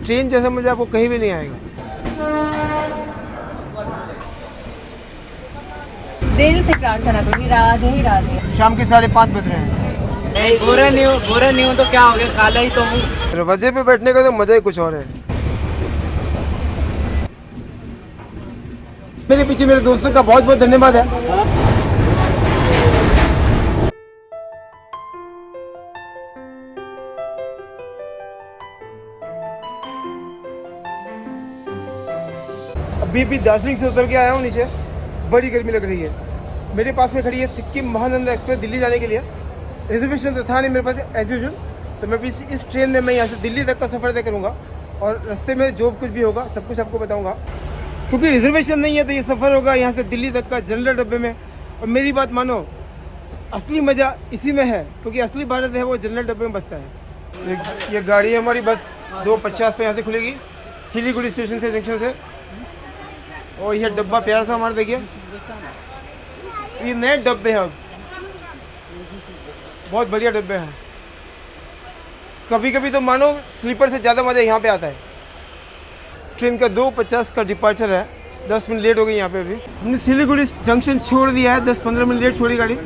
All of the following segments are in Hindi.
ट्रेन जैसा मज़ा आपको कहीं भी नहीं आएगा। दिल से प्रार्थना करूंगी, राधे राधे। शाम के 5:30 बज रहे हैं। नहीं गोरा नहीं हूँ तो क्या हो गया, काला ही तो हूँ। दरवाजे पे बैठने का तो मज़ा ही कुछ और है। मेरे पीछे मेरे दोस्तों का बहुत बहुत धन्यवाद है। अभी दार्जिलिंग से उतर के आया हूँ नीचे। बड़ी गर्मी लग रही है। मेरे पास में खड़ी है सिक्किम महानंदा एक्सप्रेस दिल्ली जाने के लिए। रिजर्वेशन तो था नहीं मेरे पास एज यूजुअल, तो मैं भी इस ट्रेन में मैं यहाँ से दिल्ली तक का सफ़र तय करूँगा और रास्ते में जो कुछ भी होगा सब कुछ आपको बताऊँगा। क्योंकि रिजर्वेशन नहीं है तो ये सफ़र होगा यहाँ से दिल्ली तक का जनरल डब्बे में। और मेरी बात मानो, असली मज़ा इसी में है, क्योंकि असली भारत है वो जनरल डब्बे में बसता है। ये गाड़ी है हमारी, बस 2:50 पे यहाँ से खुलेगी सिलीगुड़ी स्टेशन से, जंक्शन से। और ये डब्बा प्यारा सा हमारा देखिए, ये नए डब्बे हैं, बहुत बढ़िया डब्बे हैं। कभी कभी तो मानो स्लीपर से ज़्यादा मज़ा यहाँ पे आता है। ट्रेन का 2:50 का डिपार्चर है, 10 मिनट लेट हो गई यहाँ पे। अभी हमने सिलीगुड़ी जंक्शन छोड़ दिया है, 10-15 मिनट लेट छोड़ी गाड़ी।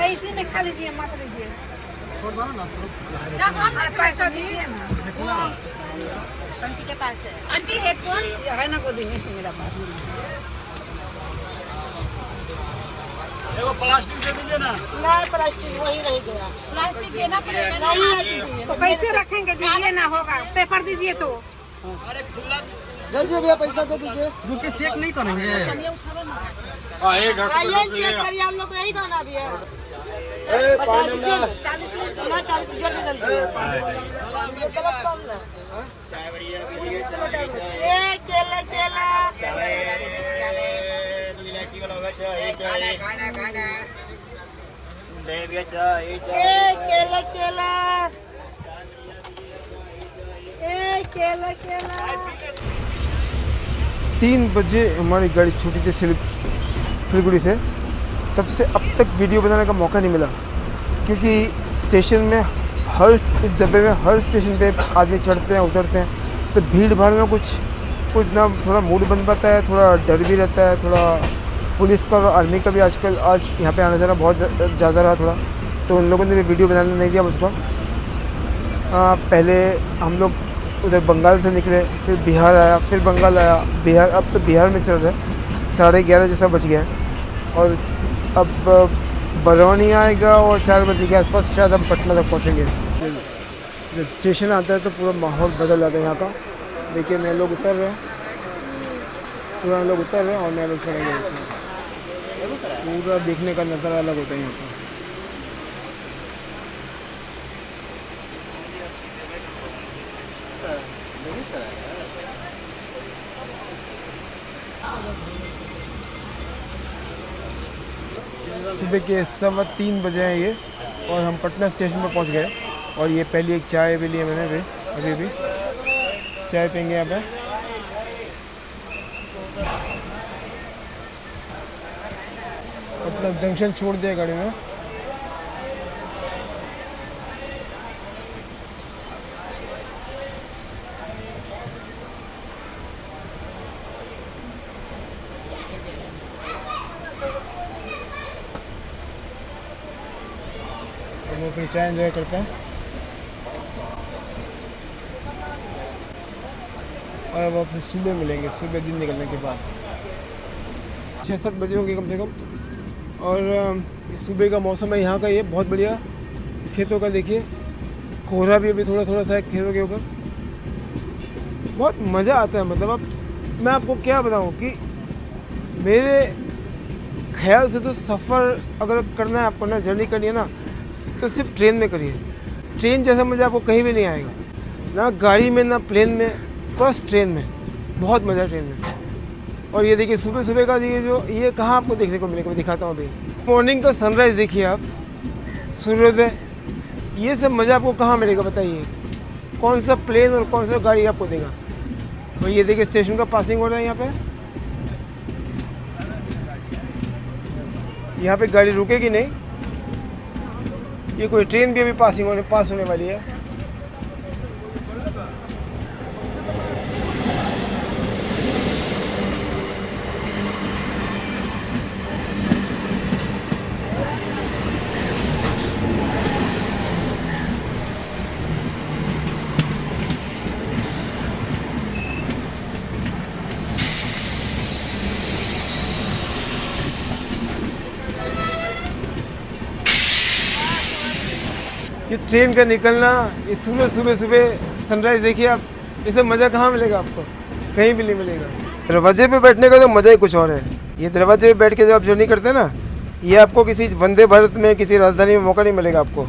इसी में खा लीजिए, मत लीजिए। पैसा दीजिए ना। आंटी के पास है। आंटी हेडफोन है ना, को देंगे मेरा पास। देखो प्लास्टिक दे दीजिए ना। नहीं, प्लास्टिक वही रह गया। प्लास्टिक देना पड़ेगा। नहीं तो कैसे रखेंगे? दीजिए ना, होगा पेपर दीजिए तो। अरे खुला दीजिए भैया, पैसा दे दीजिए। रुके, चेक नहीं करेंगे। आइए चेक करिए, हम लोग नहीं खाना भी है। 40 जल्दी जल्दी। ये गलत काम है। केला केला 3 बजे हमारी गाड़ी छूटी थी सिलीगुड़ी से। तब से अब तक वीडियो बनाने का मौका नहीं मिला, क्योंकि स्टेशन में इस डब्बे में हर स्टेशन पे आदमी चढ़ते हैं उतरते हैं, तो भीड़ भाड़ में कुछ ना थोड़ा मूड बन पाता है, थोड़ा डर भी रहता है। थोड़ा पुलिस का और आर्मी का भी आज यहाँ पे आना जाना बहुत ज़्यादा रहा थोड़ा, तो उन लोगों ने भी वीडियो बनाने नहीं दिया मुझको। पहले हम लोग उधर बंगाल से निकले, फिर बिहार आया, फिर बंगाल आया, बिहार। अब तो बिहार में चल रहा है, 11:30 जैसा बज गया है। और अब बरौनी आएगा और 4 बजे के आसपास शायद हम पटना तक पहुँचेंगे। जब स्टेशन आता है तो पूरा माहौल बदल जाता है यहाँ का। देखिए नए लोग उतर रहे हैं, पुराने लोग उतर रहे हैं और नए लोग चढ़ेंगे। इसमें पूरा देखने का नज़ारा अलग होता है यहाँ का। सुबह के 3:15 बजे हैं ये, और हम पटना स्टेशन पर पहुंच गए। और ये पहली एक चाय भी ली है मैंने अभी चाय पियेंगे यहाँ पे। पटना जंक्शन छोड़ दिया गाड़ी में। वो अपनी चाय एंजॉय करते हैं। और अब आपसे सुबह मिलेंगे, सुबह दिन निकलने के बाद 6-7 बजे होंगे कम से कम। और सुबह का मौसम है यहाँ का, ये बहुत बढ़िया। खेतों का देखिए, कोहरा भी अभी थोड़ा सा है खेतों के ऊपर। बहुत मज़ा आता है। मतलब अब मैं आपको क्या बताऊँ कि मेरे ख्याल से तो सफ़र अगर करना है आपको ना, जर्नी करनी है ना, तो सिर्फ ट्रेन में करिए। ट्रेन जैसा मज़ा आपको कहीं भी नहीं आएगा। ना गाड़ी में ना प्लेन में, बस ट्रेन में। बहुत मज़ा है ट्रेन में। और ये देखिए सुबह सुबह का ये कहाँ आपको देखने को मिलेगा, मैं दिखाता हूँ अभी। मॉर्निंग का सनराइज़ देखिए आप, सूर्योदय, ये सब मज़ा आपको कहाँ मिलेगा बताइए। कौन सा प्लेन और कौन सा गाड़ी आपको देगा। और ये देखिए स्टेशन का पासिंग हो रहा है यहाँ पे। यहाँ पे गाड़ी रुकेगी नहीं। ये कोई ट्रेन भी अभी पास होने वाली है। ये ट्रेन का निकलना, ये सुबह सनराइज़ देखिए आप। इससे मज़ा कहाँ मिलेगा आपको, कहीं भी नहीं मिलेगा। दरवाजे पे बैठने का तो मज़ा ही कुछ और है। ये दरवाजे पे बैठ के जब आप जर्नी करते हैं ना, ये आपको किसी वंदे भारत में, किसी राजधानी में मौका नहीं मिलेगा आपको।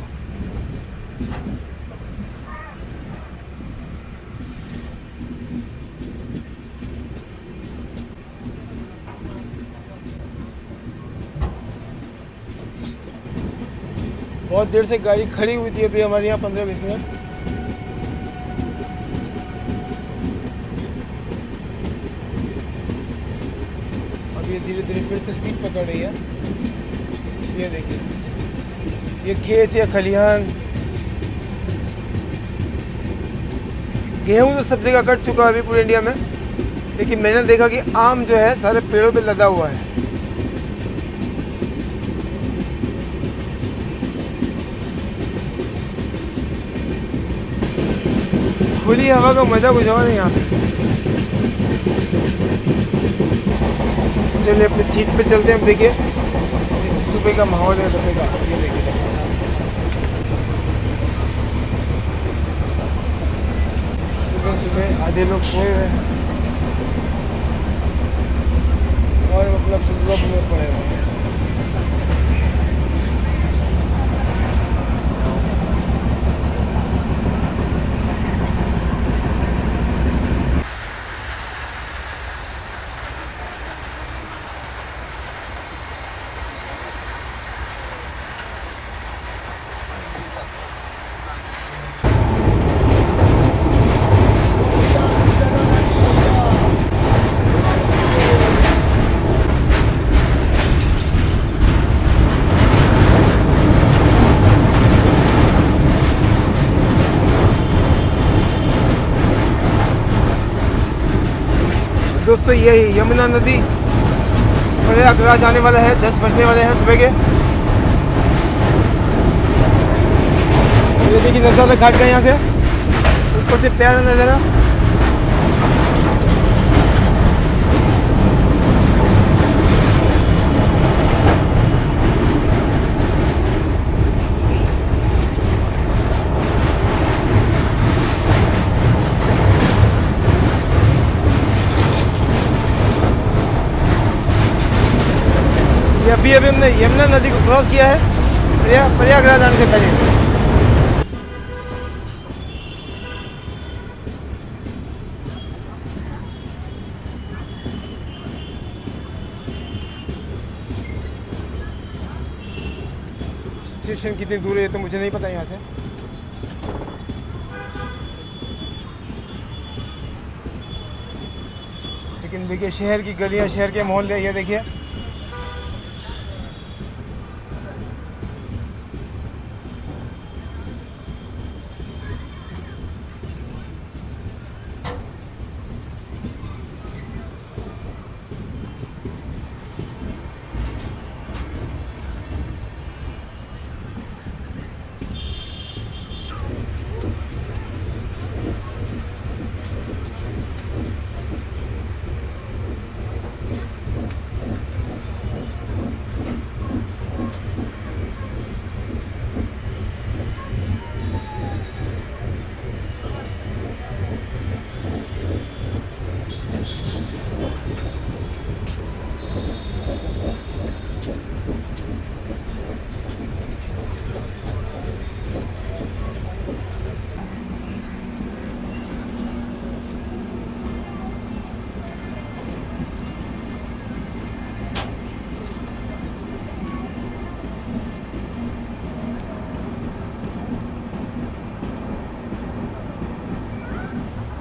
बहुत देर से गाड़ी खड़ी हुई थी अभी हमारे यहाँ 15-20 मिनट। अब ये धीरे धीरे फिर से स्पीड पकड़ रही है। ये देखिए, ये खेत या खलिहान, गेहूँ तो सब जगह कट चुका है अभी पूरे इंडिया में। लेकिन मैंने देखा कि आम जो है सारे पेड़ों पे लदा हुआ है। खुली हवा का मजा कुछ और है यहाँ पे। चलिए अपनी सीट पे चलते हैं। अब देखिए इस सुबह का माहौल है सुबह का। ये देखिए सुबह आधे लोग सोए हुए हैं और अपना क्लब में पड़े हुए हैं। दोस्तों ये यमुना नदी प्रयागराज आने वाला है। 10 बजने वाले हैं सुबह के। ये देखिए नज़ारा घाट का यहाँ से ऊपर से प्यारा नज़ारा। अभी हमने यमुना नदी को क्रॉस किया है प्रयागराज आने से पहले। स्टेशन कितनी दूर है तो मुझे नहीं पता यहाँ से। लेकिन देखिए शहर की गलियाँ, शहर के मोहल्ले, ये देखिए।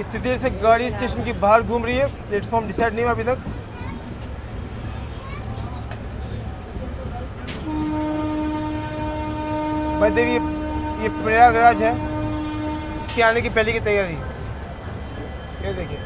इतनी देर से गाड़ी स्टेशन के बाहर घूम रही है, प्लेटफॉर्म डिसाइड नहीं हुआ अभी तक। भाई देवी ये प्रयागराज है, इसके आने की पहले की तैयारी। ये देखिए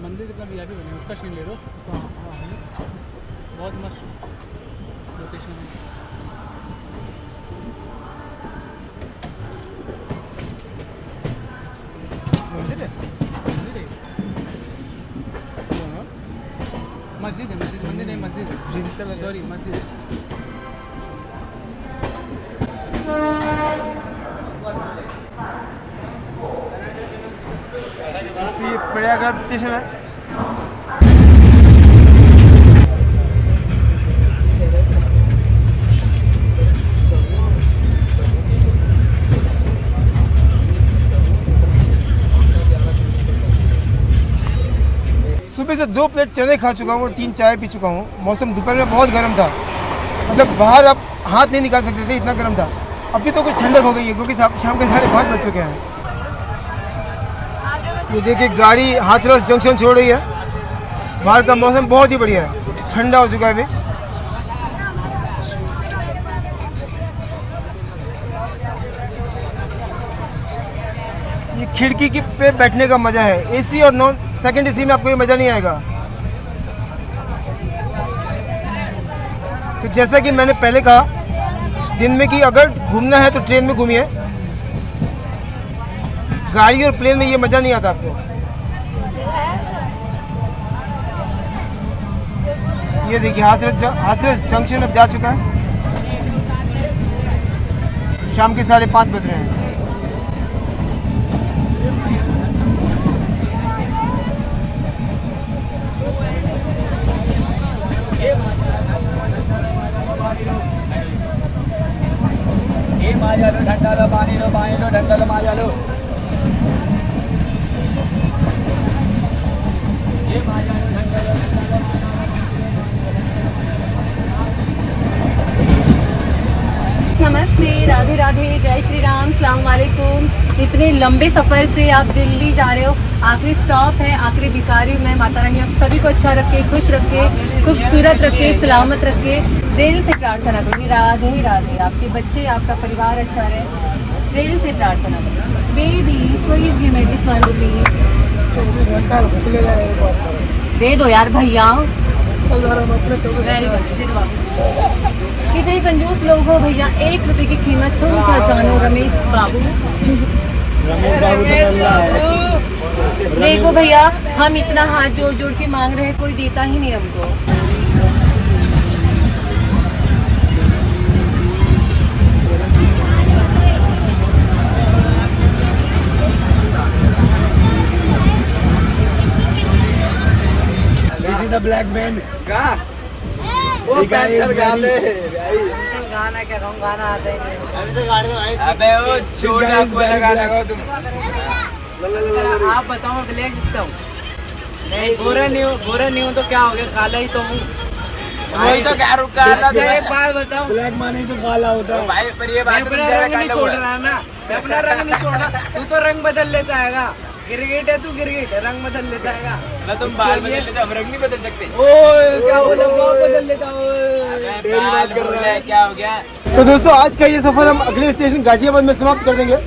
मंदिर कितना वीआईपी बने, उसका सीन ले लो। बहुत मस्त लोकेशन है। मंदिर है, मस्जिद है, मस्जिद मंदिर नहीं, मस्जिद है, सॉरी मस्जिद है। तो ये प्रयागराज स्टेशन है। सुबह से 2 प्लेट चने खा चुका हूँ और 3 चाय पी चुका हूँ। मौसम दोपहर में बहुत गर्म था, मतलब बाहर आप हाथ नहीं निकाल सकते थे, इतना गर्म था। अभी तो कुछ ठंडक हो गई है क्योंकि शाम के 5:30 बज चुके हैं। ये देखिए गाड़ी हाथरस जंक्शन छोड़ रही है। बाहर का मौसम बहुत ही बढ़िया है, ठंडा हो चुका है अभी। ये खिड़की की पे बैठने का मजा है। एसी और नॉन सेकंड एसी में आपको ये मजा नहीं आएगा। तो जैसा कि मैंने पहले कहा दिन में कि अगर घूमना है तो ट्रेन में घूमिए, गाड़ी और प्लेन में ये मज़ा नहीं आता आपको। ये देखिए हाथरस जंक्शन अब जा चुका है। शाम के 5:30 बज रहे हैं। ठंडा लो पानी लो ठंडा लो माजा लो। नमस्ते, राधे राधे, जय श्री राम, सलाम वालेकुम। इतने लंबे सफ़र से आप दिल्ली जा रहे हो, आखिरी स्टॉप है, आखिरी भिखारी मैं माता रानी आप सभी को अच्छा रखे, खुश रखे, खूबसूरत रखे, सलामत रखे। दिल से प्रार्थना करूँगी, राधे राधे, आपके बच्चे आपका परिवार अच्छा रहे, दिल से प्रार्थना करूँगी। Baby please give me this one please. दे दो यार भैया, वेरी गुड, दे दो बाबू। कितने कंजूस लोग हो भैया, 1 रुपए की कीमत तुम क्या जानो रमेश बाबू। देखो भैया हम इतना हाथ जोड़ जोड़ के मांग रहे हैं, कोई देता ही नहीं हमको। This is a black man. वो गाना क्या कहूँ, गाना आता ही नहीं। अबे वो छोटा वाला गाना गाओ तुम। आप बताओ मैं ब्लैक दिखता हूँ? नहीं गोरा नहीं हूँ तो क्या हो गया, काला ही तो हूँ। वही तो क्या रुका है। एक बात बताओ, ब्लैक माने तो काला होता है भाई, पर ये बात अपना रंग नहीं छोड़ रहा ना, मैं अपना रंग नहीं छोड़ रहा। तू तो रंग बदल लेता है, गिरगिट है तू, गिरगिट रंग बदल लेता है ना। तुम बाल बदल लेते, हम रंग नहीं बदल सकते। ओए क्या बोला, बाल बदल लेता हूँ। बात कर रहा है, क्या हो गया। तो दोस्तों आज का ये सफ़र हम अगले स्टेशन गाजियाबाद में समाप्त कर देंगे।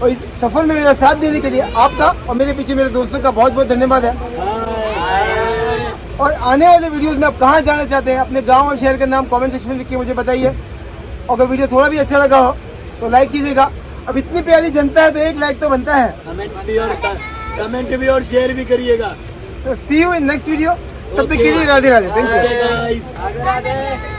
और इस सफ़र में मेरा साथ देने के लिए आपका और मेरे पीछे मेरे दोस्तों का बहुत बहुत धन्यवाद है। और आने वाले वीडियोस में आप कहाँ जाना चाहते हैं, अपने गांव और शहर का नाम कमेंट सेक्शन में लिख के मुझे बताइए। और अगर वीडियो थोड़ा भी अच्छा लगा हो तो लाइक कीजिएगा। अब इतनी प्यारी जनता है तो 1 लाइक तो बनता है। कमेंट भी और शेयर भी करिएगा। So see you in next video. तब तक के लिए राधे राधे। Thank you.